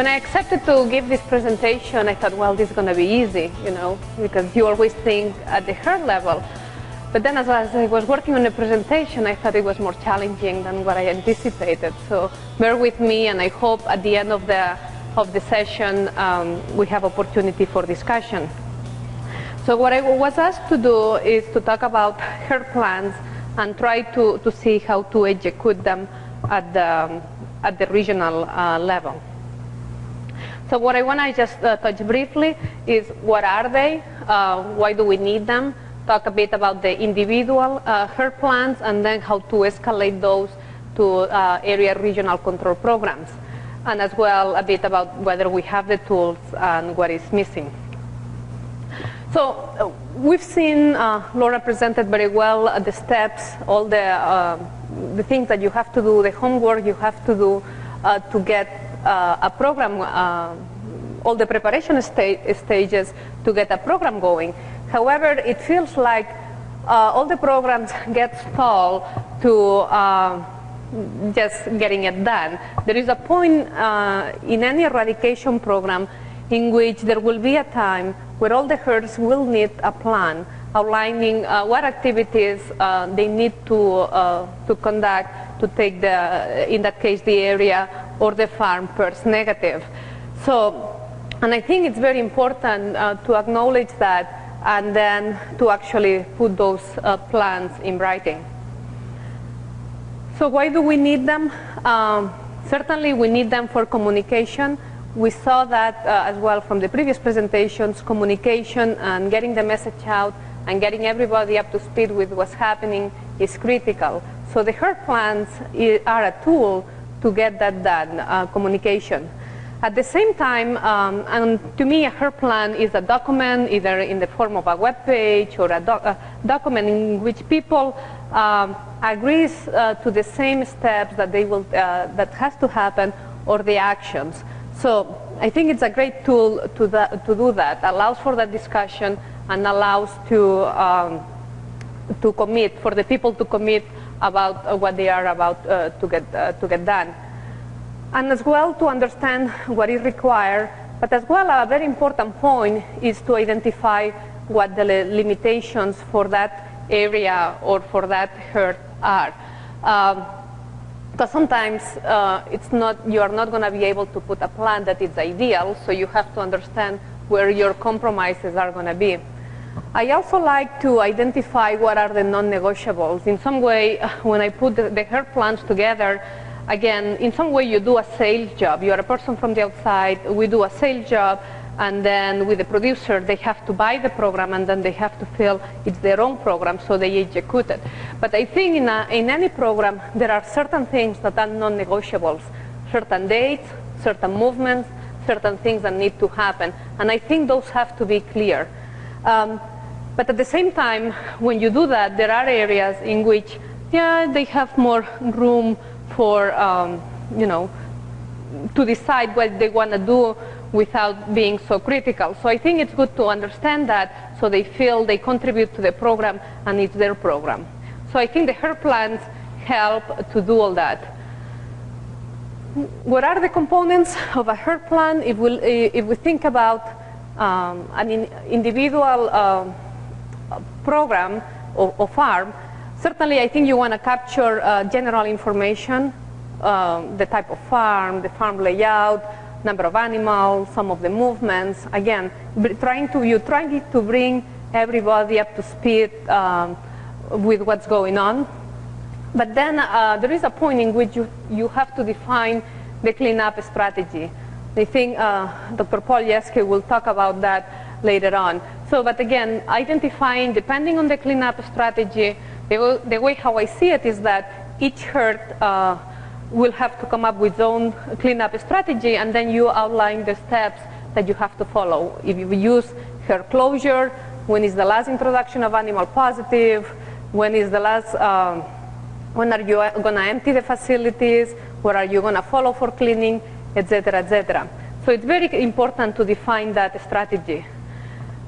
When I accepted to give this presentation, I thought, well, this is going to be easy, you know, because you always think at the herd level. But then as I was working on the presentation, I thought it was more challenging than what I anticipated. So bear with me, and I hope at the end of the session we have opportunity for discussion. So what I was asked to do is to talk about herd plans and try to see how to execute them at the regional level. So what I want to just touch briefly is what are they, why do we need them, talk a bit about the individual herd plans, and then how to escalate those to area regional control programs, and as well a bit about whether we have the tools and what is missing. So we've seen, Laura presented very well the steps, all the things that you have to do, the homework you have to do to get a program, all the preparation stages to get a program going. However, it feels like all the programs get stalled to just getting it done. There is a point in any eradication program in which there will be a time where all the herds will need a plan outlining what activities they need to conduct to take in that case, the area or the farm PRRS negative. So, and I think it's very important to acknowledge that and then to actually put those plans in writing. So why do we need them? Certainly we need them for communication. We saw that as well from the previous presentations, communication and getting the message out and getting everybody up to speed with what's happening is critical. So the herd plans are a tool to get that done, communication. At the same time, and to me a herd plan is a document either in the form of a web page or a document in which people agrees to the same steps that they will, that has to happen or the actions. So I think it's a great tool to do that, allows for that discussion and allows to commit, for the people to commit about what they are about to get done. And as well to understand what is required, but as well a very important point is to identify what the limitations for that area or for that herd are. Because sometimes you are not going to be able to put a plan that is ideal, so you have to understand where your compromises are going to be. I also like to identify what are the non-negotiables. In some way, when I put the herd plans together, again, in some way you do a sales job. You are a person from the outside, we do a sales job, and then with the producer, they have to buy the program, and then they have to feel it's their own program, so they execute it. But I think in any program, there are certain things that are non-negotiables, certain dates, certain movements, certain things that need to happen, and I think those have to be clear. But at the same time, when you do that, there are areas in which, yeah, they have more room for, you know, to decide what they want to do without being so critical. So I think it's good to understand that so they feel they contribute to the program and it's their program. So I think the herd plans help to do all that. What are the components of a herd plan? If we think about an individual program or farm, certainly I think you want to capture general information, the type of farm, the farm layout, number of animals, some of the movements. Again, trying to bring everybody up to speed with what's going on. But then there is a point in which you have to define the cleanup strategy. I think Dr. Paul Jeske will talk about that later on. So, but again, identifying, depending on the cleanup strategy, the way how I see it is that each herd will have to come up with its own cleanup strategy, and then you outline the steps that you have to follow. If you use herd closure, when is the last introduction of animal positive, when is the last, when are you going to empty the facilities, what are you going to follow for cleaning, etc., etc. So it's very important to define that strategy.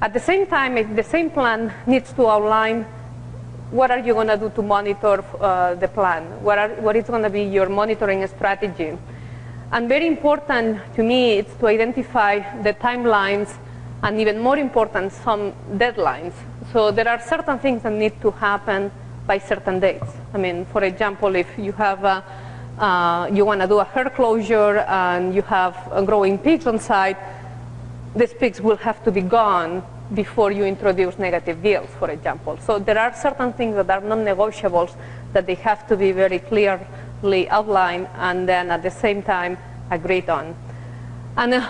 At the same time, the same plan needs to outline what are you going to do to monitor the plan? What is going to be your monitoring strategy? And very important to me is to identify the timelines, and even more important, some deadlines. So there are certain things that need to happen by certain dates. I mean, for example, if you have you want to do a herd closure and you have growing pigs on site, these pigs will have to be gone before you introduce negative yields, for example. So there are certain things that are non-negotiables that they have to be very clearly outlined and then at the same time agreed on. And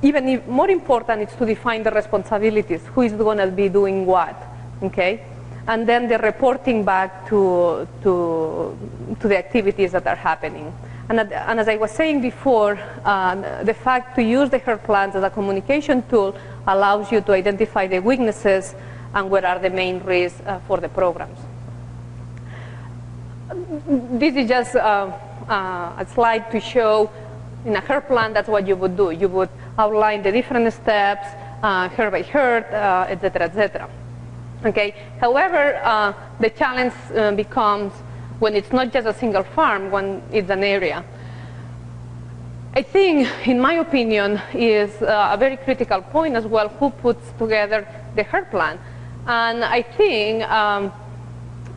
even more important is to define the responsibilities, who is going to be doing what, okay? And then the reporting back to the activities that are happening. And as I was saying before, the fact to use the herd plans as a communication tool allows you to identify the weaknesses and what are the main risks for the programs. This is just a slide to show in a herd plan, that's what you would do. You would outline the different steps, herd by herd, et cetera, et cetera. Okay. However, the challenge becomes when it's not just a single farm, when it's an area. I think, in my opinion, is a very critical point as well, who puts together the herd plan. And I think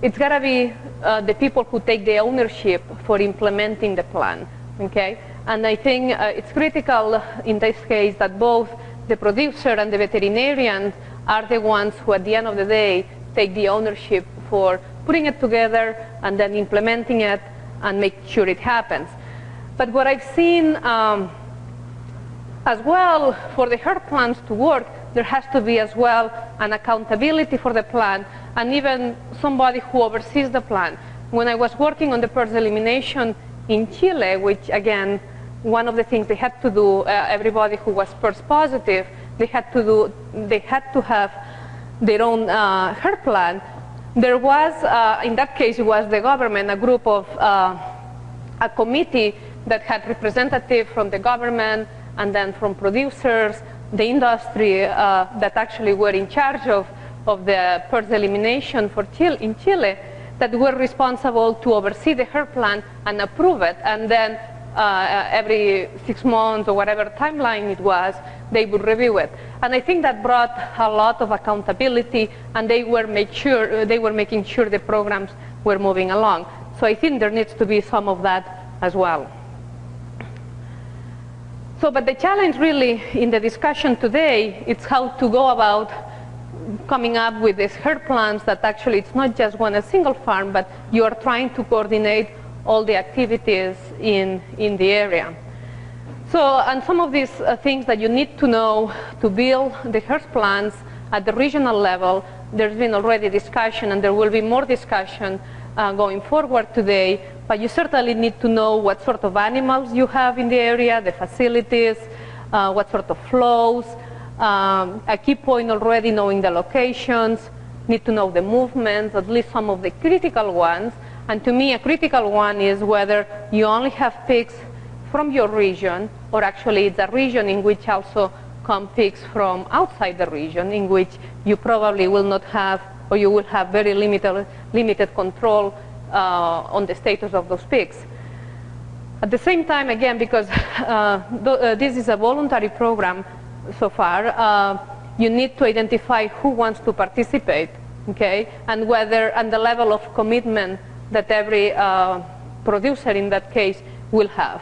it's got to be the people who take the ownership for implementing the plan, okay? And I think it's critical in this case that both the producer and the veterinarian are the ones who, at the end of the day, take the ownership for putting it together and then implementing it and make sure it happens. But what I've seen as well, for the herd plans to work, there has to be as well an accountability for the plan and even somebody who oversees the plan. When I was working on the PRRS elimination in Chile, which again, one of the things they had to do, everybody who was PRRS positive, they had to have their own herd plan. There was, in that case, it was the government, a group of, a committee that had representatives from the government and then from producers, the industry that actually were in charge of the PRRS elimination for in Chile, that were responsible to oversee the herd plan and approve it. And then every 6 months or whatever timeline it was, they would review it. And I think that brought a lot of accountability, and they were making sure the programs were moving along. So I think there needs to be some of that as well. So, but the challenge really in the discussion today is how to go about coming up with these herd plans that actually it's not just a single farm, but you are trying to coordinate all the activities in the area. So, and some of these things that you need to know to build the herd plans at the regional level, there's been already discussion and there will be more discussion going forward today, but you certainly need to know what sort of animals you have in the area, the facilities, what sort of flows. A key point already, knowing the locations, need to know the movements, at least some of the critical ones. And to me, a critical one is whether you only have pigs from your region, or actually it's a region in which also come pigs from outside the region, in which you probably will not have, or you will have very limited control on the status of those pigs. At the same time, again, because this is a voluntary program so far, you need to identify who wants to participate, okay, and the level of commitment that every producer in that case will have.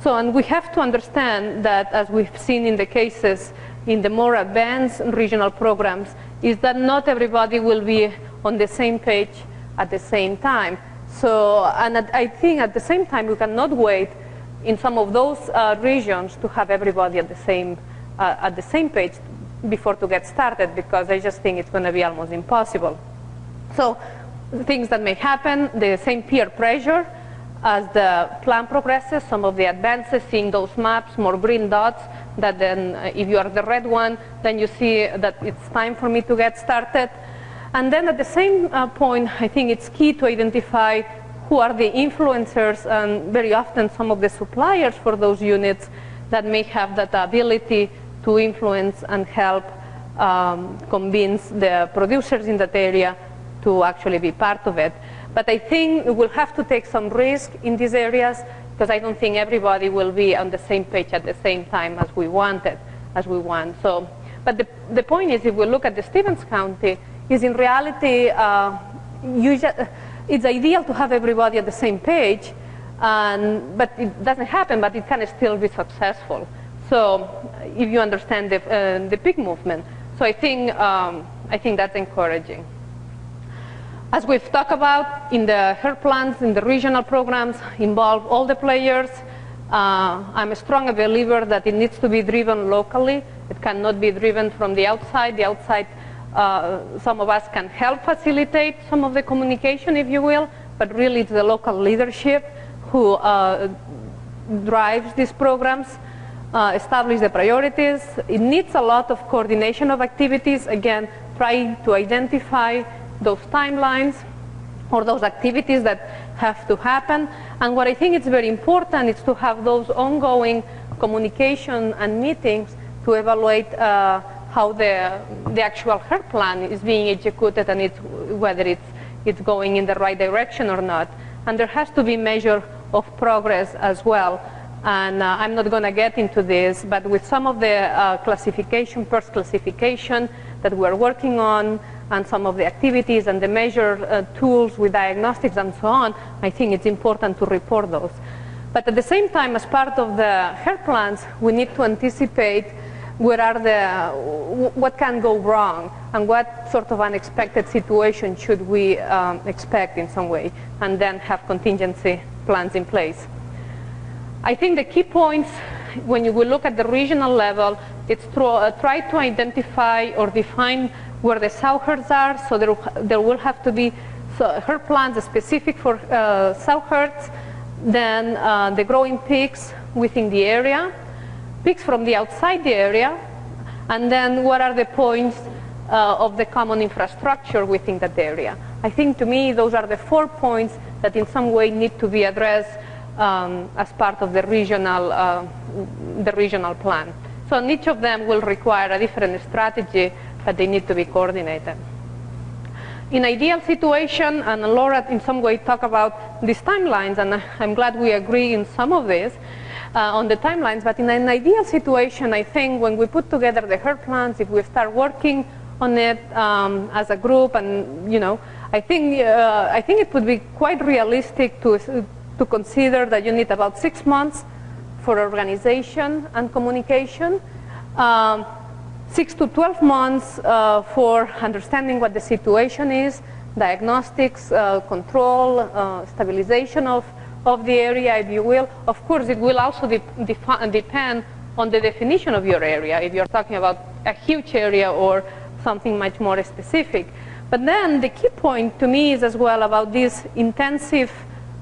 So, and we have to understand that, as we've seen in the cases in the more advanced regional programs, is that not everybody will be on the same page at the same time. So, and I think at the same time we cannot wait in some of those regions to have everybody at the same page before to get started, because I just think it's going to be almost impossible. So, things that may happen, the same peer pressure as the plan progresses, some of the advances, seeing those maps, more green dots, that then if you are the red one, then you see that it's time for me to get started. And then at the same point, I think it's key to identify who are the influencers and very often some of the suppliers for those units that may have that ability to influence and help convince the producers in that area to actually be part of it. But I think we'll have to take some risk in these areas, because I don't think everybody will be on the same page at the same time as we want. So, but the point is, if we look at the Stevens County, is in reality, it's ideal to have everybody at the same page, but it doesn't happen, but it can still be successful. So if you understand the peak movement. So I think that's encouraging. As we've talked about, in the HERP plans, in the regional programs, involve all the players. I'm a strong believer that it needs to be driven locally. It cannot be driven from the outside. The outside, some of us can help facilitate some of the communication, if you will, but really it's the local leadership who drives these programs, establish the priorities. It needs a lot of coordination of activities, again, trying to identify those timelines or those activities that have to happen. And what I think is very important is to have those ongoing communication and meetings to evaluate how the actual HERP plan is being executed and whether it's going in the right direction or not. And there has to be measure of progress as well. And I'm not going to get into this, but with some of the first classification that we're working on, and some of the activities and the measure tools with diagnostics and so on, I think it's important to report those. But at the same time, as part of the HERP plans, we need to anticipate what can go wrong and what sort of unexpected situation should we expect in some way, and then have contingency plans in place. I think the key points when you will look at the regional level, it's try to identify or define where the sow herds are. So there will have to be herd plans specific for sow herds, then the growing pigs within the area, pigs from the outside the area, and then what are the points of the common infrastructure within that area. I think to me those are the 4 points that in some way need to be addressed as part of the regional plan. So each of them will require a different strategy, but they need to be coordinated. In ideal situation, and Laura in some way talked about these timelines, and I'm glad we agree in some of this on the timelines, but in an ideal situation, I think when we put together the HERP plans, if we start working on it as a group, and I think it would be quite realistic to consider that you need about 6 months for organization and communication, 6 to 12 months for understanding what the situation is, diagnostics, control, stabilization of the area, if you will. Of course, it will also depend on the definition of your area, if you're talking about a huge area or something much more specific. But then the key point to me is as well about this intensive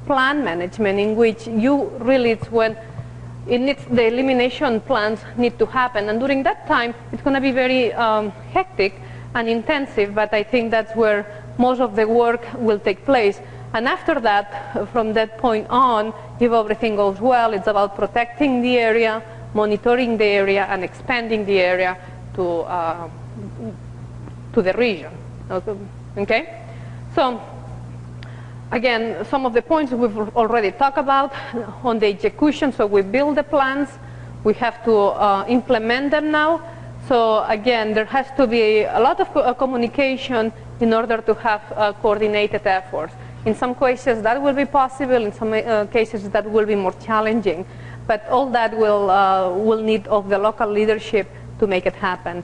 plan management, in which it's when the elimination plans need to happen. And during that time, it's going to be very hectic and intensive, but I think that's where most of the work will take place. And after that, from that point on, if everything goes well, it's about protecting the area, monitoring the area, and expanding the area to the region. Okay? So, again, some of the points we've already talked about on the execution. So we build the plans. We have to implement them now. So again, there has to be a lot of communication in order to have coordinated efforts. In some cases, that will be possible. In some cases, that will be more challenging. But all that will need of the local leadership to make it happen.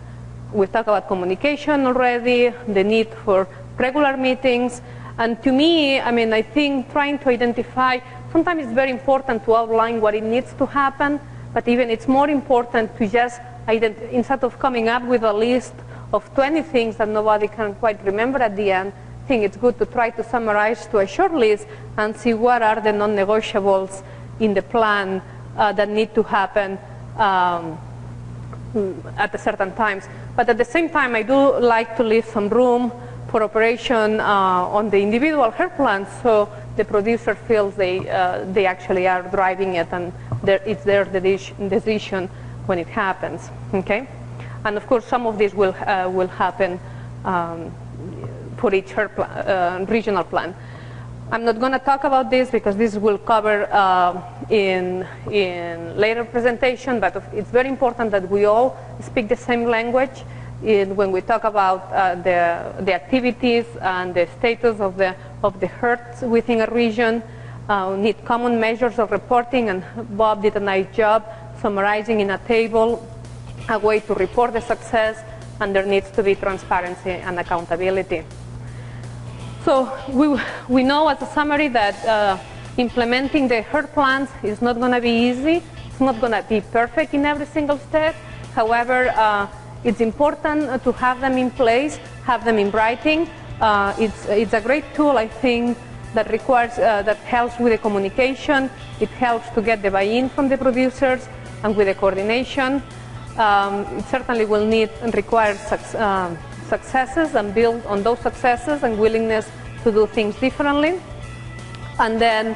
We've talked about communication already, the need for regular meetings. And to me, I think trying to identify, sometimes it's very important to outline what it needs to happen, but even it's more important to just, instead of coming up with a list of 20 things that nobody can quite remember at the end, I think it's good to try to summarize to a short list and see what are the non-negotiables in the plan that need to happen at certain times. But at the same time, I do like to leave some room for operation on the individual HERP plans, so the producer feels they actually are driving it, and it's their decision when it happens. Okay, and of course some of this will happen for each HERP regional plan. I'm not going to talk about this because this will cover in later presentation, but it's very important that we all speak the same language when we talk about the activities and the status of the herds within a region. We need common measures of reporting, and Bob did a nice job summarizing in a table a way to report the success, and there needs to be transparency and accountability. So we know as a summary that implementing the herd plans is not going to be easy. It's not going to be perfect in every single step. However, it's important to have them in place, have them in writing. It's a great tool, I think, that helps with the communication. It helps to get the buy-in from the producers and with the coordination. It certainly will require successes and build on those successes and willingness to do things differently. And then,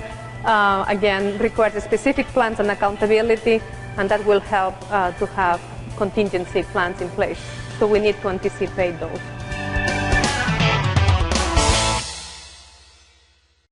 again, requires specific plans and accountability, and that will help to have contingency plans in place. So we need to anticipate those.